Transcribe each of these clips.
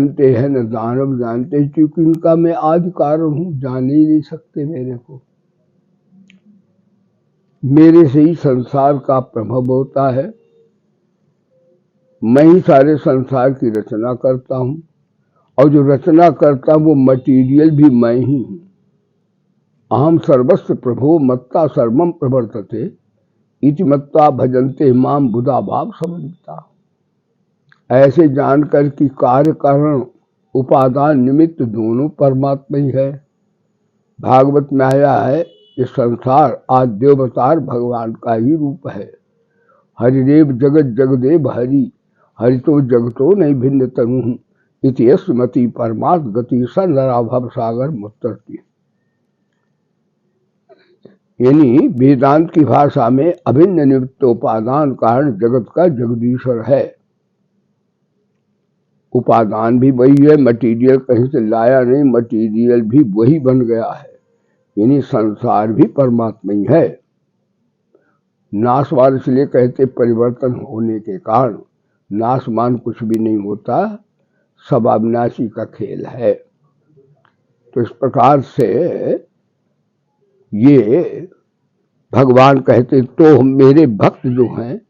जानते हैं न दानव जानते, क्योंकि इनका मैं आदि कारण हूं, जान ही नहीं सकते मेरे को। मेरे से ही संसार का प्रभाव होता है, मैं ही सारे संसार की रचना करता हूं, और जो रचना करता हूं वो मटीरियल भी मैं ही हूं। अहम सर्वस्व प्रभो मत्ता सर्वम प्रवर्तते इति मत्ता भजन्ते माम बुधा भाव समन्विता। ऐसे जानकर कि कार्य कारण उपादान निमित्त दोनों परमात्मा ही है। भागवत में आया है कि संसार आद्योवतार भगवान का ही रूप है। हरिदेव जगत जगदेव हरि, हरि तो जगतो नहीं भिन्न तनु इति स्मृति परमार्थ गति संधरा भव सागर मुत्तरती। यानी वेदांत की भाषा में अभिन्न निमित्तोपादान कारण जगत का जगदीश्वर है। उपादान भी वही है, मटीरियल कहीं से लाया नहीं, मटीरियल भी वही बन गया है। यानी संसार भी परमात्मा ही है। नाशवान इसलिए कहते परिवर्तन होने के कारण, नाशवान कुछ भी नहीं होता, सब अविनाशी का खेल है। तो इस प्रकार से ये भगवान कहते तो मेरे भक्त जो हैं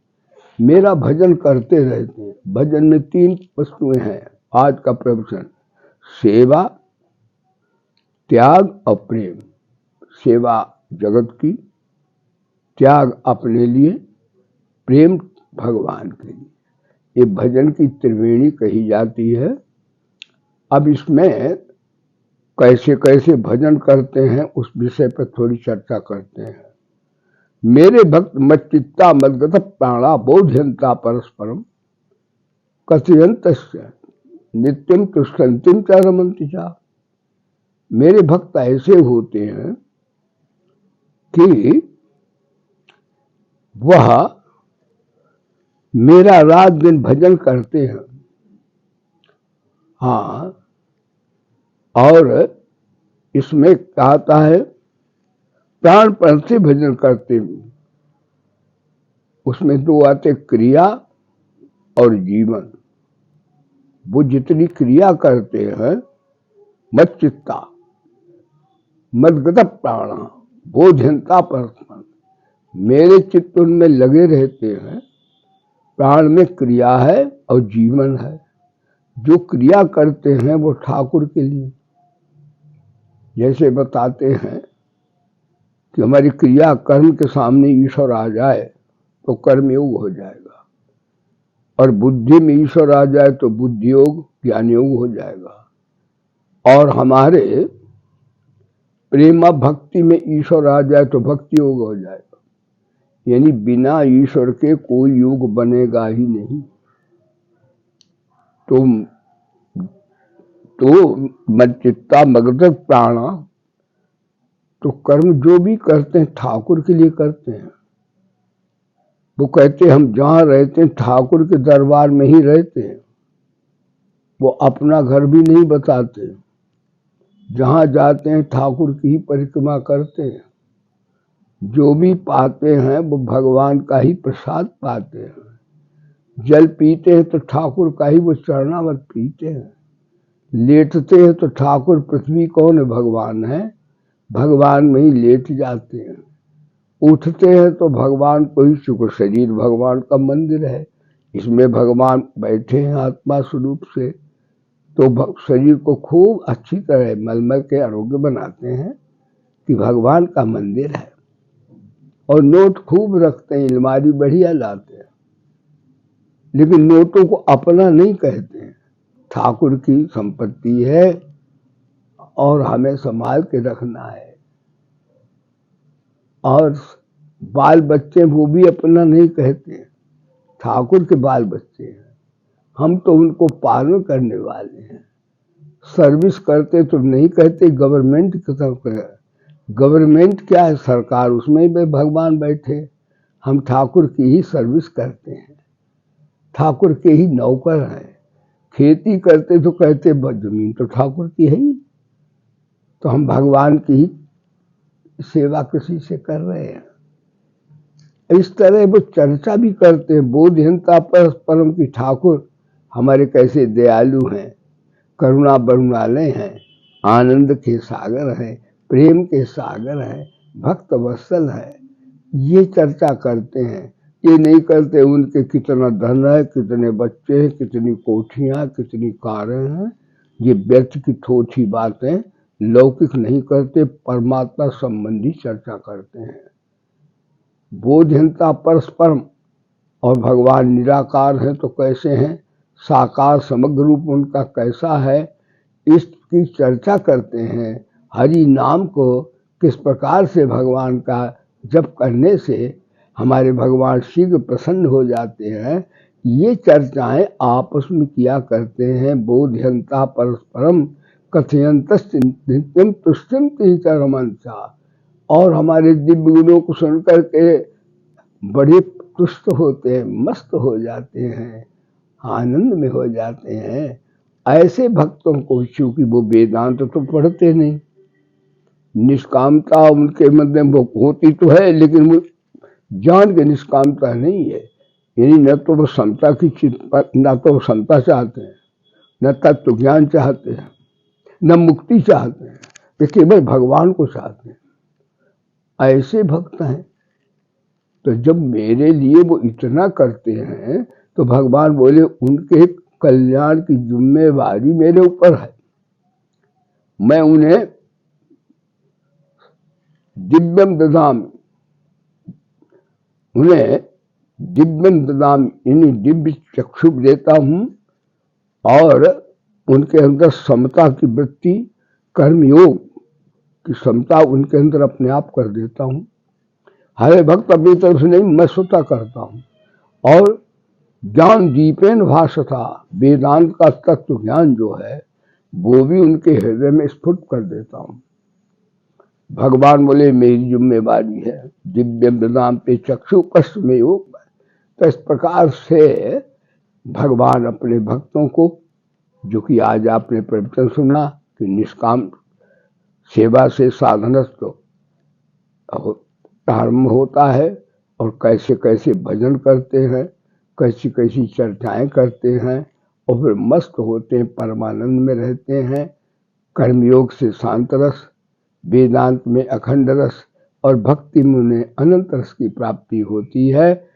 मेरा भजन करते रहते हैं। भजन में 3 वस्तुएं हैं आज का प्रवचन: सेवा, त्याग और प्रेम। सेवा जगत की, त्याग अपने लिए, प्रेम भगवान के लिए। ये भजन की त्रिवेणी कही जाती है। अब इसमें कैसे कैसे भजन करते हैं उस विषय पर थोड़ी चर्चा करते हैं। मेरे भक्त मच्चित्ता मद्गत प्राणा बोध्यंता परस्परम कथयंतस्य नित्यम तुष्टंतिम च रमन्ति च। मेरे भक्त ऐसे होते हैं कि वह मेरा रात दिन भजन करते हैं। हाँ, और इसमें कहता है प्राणपण से भजन करते हैं। उसमें 2 आते, क्रिया और जीवन। वो जितनी क्रिया करते हैं, मच्चित्ता मद्गत प्राणा बोध्यंता परस्पर, मेरे चित्त उनमें लगे रहते हैं। प्राण में क्रिया है और जीवन है। जो क्रिया करते हैं वो ठाकुर के लिए। जैसे बताते हैं कि हमारी क्रिया कर्म के सामने ईश्वर आ जाए तो कर्म योग हो जाएगा, और बुद्धि में ईश्वर आ जाए तो बुद्धि योग ज्ञान योग हो जाएगा, और हमारे प्रेम भक्ति में ईश्वर आ जाए तो भक्ति योग हो जाएगा। यानी बिना ईश्वर के कोई योग बनेगा ही नहीं। तो मच्चित्ता मद्गत प्राणा, तो कर्म जो भी करते हैं ठाकुर के लिए करते हैं। वो कहते हैं हम जहां रहते हैं ठाकुर के दरबार में ही रहते हैं। वो अपना घर भी नहीं बताते, जहां जाते हैं ठाकुर की ही परिक्रमा करते हैं। जो भी पाते हैं वो भगवान का ही प्रसाद पाते हैं। जल पीते हैं तो ठाकुर का ही वो चरणामृत पीते हैं। लेटते हैं तो ठाकुर पृथ्वी कौन है, भगवान है, भगवान में ही लेट जाते हैं। उठते हैं तो भगवान को ही, शुक्र शरीर भगवान का मंदिर है, इसमें भगवान बैठे हैं आत्मा स्वरूप से। तो शरीर को खूब अच्छी तरह मलमल के आरोग्य बनाते हैं कि भगवान का मंदिर है। और नोट खूब रखते हैं, अलमारी बढ़िया लाते हैं, लेकिन नोटों को अपना नहीं कहते हैं। ठाकुर की संपत्ति है और हमें संभाल के रखना है। और बाल बच्चे वो भी अपना नहीं कहते हैं, ठाकुर के बाल बच्चे हैं। हम तो उनको पालन करने वाले हैं। सर्विस करते तो नहीं कहते गवर्नमेंट की तरफ है। गवर्नमेंट क्या है, सरकार, उसमें भी भगवान बैठे। हम ठाकुर की ही सर्विस करते हैं, ठाकुर के ही नौकर हैं। खेती करते तो कहते जमीन तो ठाकुर की है ही, तो हम भगवान की ही सेवा किसी से कर रहे हैं। इस तरह वो चर्चा भी करते हैं बोध्यंता परस्परम की ठाकुर हमारे कैसे दयालु हैं। करुणा बरुणालय हैं, आनंद के सागर हैं, प्रेम के सागर हैं, भक्त वत्सल है। ये चर्चा करते हैं। ये नहीं करते उनके कितना धन है, कितने बच्चे हैं, कितनी कोठियां, कितनी कारें हैं। ये व्यर्थ की थोथी बातें लौकिक नहीं करते, परमात्मा संबंधी चर्चा करते हैं। बोध्यंता परस्परम, और भगवान निराकार हैं तो कैसे हैं, साकार समग्र रूप उनका कैसा है, इसकी चर्चा करते हैं। हरि नाम को किस प्रकार से भगवान का जप करने से हमारे भगवान शीघ्र प्रसन्न हो जाते हैं, ये चर्चाएं आपस में किया करते हैं। बोध्यंता परस्परम कथयंतम तुष्टिंति चरमंसा, और हमारे दिव्य गुणों को सुनकर के बड़े तुष्ट होते हैं, मस्त हो जाते हैं, आनंद में हो जाते हैं। ऐसे भक्तों को, चूंकि वो वेदांत तो पढ़ते नहीं, निष्कामता उनके मध्य में होती तो है, लेकिन वो जान के निष्कामता नहीं है। यानी न तो वो समता की न तो वो समता चाहते हैं, न तत्व ज्ञान चाहते हैं, न मुक्ति चाहते हैं, वे केवल भगवान को चाहते हैं। ऐसे भक्त हैं। तो जब मेरे लिए वो इतना करते हैं तो भगवान बोले उनके कल्याण की जिम्मेवारी मेरे ऊपर है। मैं उन्हें दिव्यम ददामी, उन्हें दिव्यम ददामी, यानी दिव्य चक्षु देता हूं, और उनके अंदर समता की वृत्ति, कर्मयोग की समता उनके अंदर अपने आप कर देता हूं। हरे भक्त अपनी तरफ से नहीं, मैं स्वतः करता हूं। और ज्ञान दीपेन भाषता, वेदांत का तत्व ज्ञान जो है वो भी उनके हृदय में स्फुट कर देता हूं। भगवान बोले मेरी जिम्मेवारी है, दिव्य ददाम पे चक्षु कष्ट में योग। तो इस प्रकार से भगवान अपने भक्तों को, जो कि आज आपने प्रवचन सुना कि निष्काम सेवा से साधनस्थ प्रारंभ होता है, और कैसे कैसे भजन करते हैं, कैसी कैसी चर्चाएं करते हैं, और फिर मस्त होते हैं, परमानंद में रहते हैं। कर्मयोग से शांत रस, वेदांत में अखंड रस, और भक्ति में उन्हें अनंत रस की प्राप्ति होती है।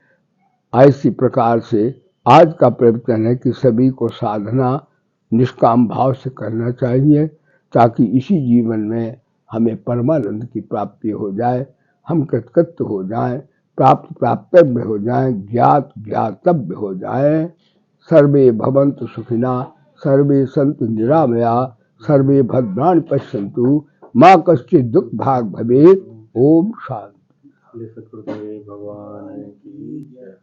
ऐसी प्रकार से आज का प्रवचन है कि सभी को साधना निष्काम भाव से करना चाहिए, ताकि इसी जीवन में हमें परमानंद की प्राप्ति हो जाए, हम कृतकृत्य हो जाएं, प्राप्त प्राप्तव्य हो जाएं, ज्ञात ज्ञातव्य हो जाएं। सर्वे भवन्तु सुखिना, सर्वे सन्तु निरामया, सर्वे भद्राणि पश्यन्तु, मां कश्चित् दुःख भाग् भवेत्। ओम शांति। सतगुरुदेव भगवान की जय।